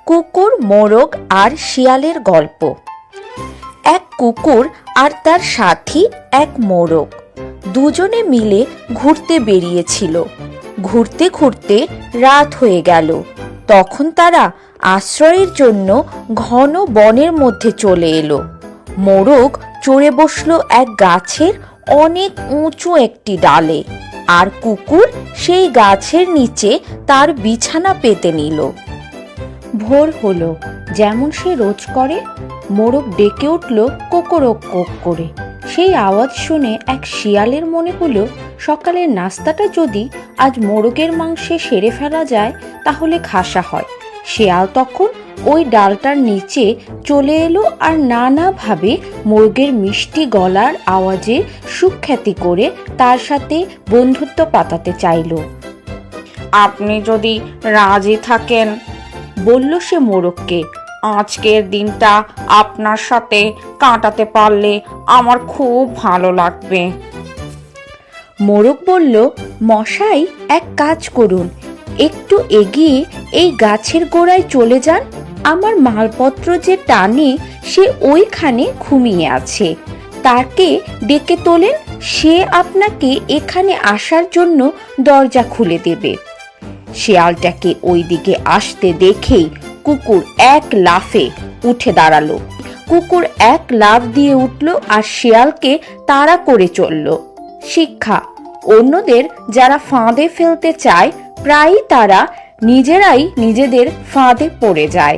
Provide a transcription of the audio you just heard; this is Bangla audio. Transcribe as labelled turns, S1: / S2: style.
S1: কুকুর, মোরগ আর শিয়ালের গল্প। এক কুকুর আর তার সাথী এক মোরগ দুজনে মিলে ঘুরতে বেরিয়েছিল। ঘুরতে ঘুরতে রাত হয়ে গেল। তখন তারা আশ্রয়ের জন্য ঘন বনের মধ্যে চলে এলো। মোরগ চড়ে বসলো এক গাছের অনেক উঁচু একটি ডালে, আর কুকুর সেই গাছের নিচে তার বিছানা পেতে নিল। ভোর হলো, যেমন সে রোজ করে। মোরগ ডেকে উঠল কোকরোক কোক করে। সেই আওয়াজ শুনে এক শিয়ালের মনে হলো, সকালের নাস্তাটা যদি আজ মোরগের মাংসে সেরে ফেলা যায় তাহলে খাসা হয়। শিয়াল তখন ওই ডালটার নিচে চলে এলো আর নানাভাবে মোরগের মিষ্টি গলার আওয়াজে সুখ্যাতি করে তার সাথে বন্ধুত্ব পাতাতে চাইল।
S2: আপনি যদি রাজি থাকেন,
S1: বলল সে মোরগকে,
S2: আজকের দিনটা আপনার সাথে কাটাতে পারলে আমার খুব ভালো লাগবে।
S1: মোরগ বলল, মশাই এক কাজ করুন, একটু এগিয়ে এই গাছের গোড়ায় চলে যান। আমার মালপত্র যে টানে সে ওইখানে ঘুমিয়ে আছে, তাকে ডেকে তোলেন, সে আপনাকে এখানে আসার জন্য দরজা খুলে দেবে। শিয়ালটাকে ওই দিকে আসতে দেখেই কুকুর এক লাফে উঠে দাঁড়ালো। কুকুর এক লাফ দিয়ে উঠল আর শিয়ালকে তাড়া করে চলল। শিক্ষা: অন্যদের যারা ফাঁদে ফেলতে চায়, প্রায়ই তারা নিজেরাই নিজেদের ফাঁদে পড়ে যায়।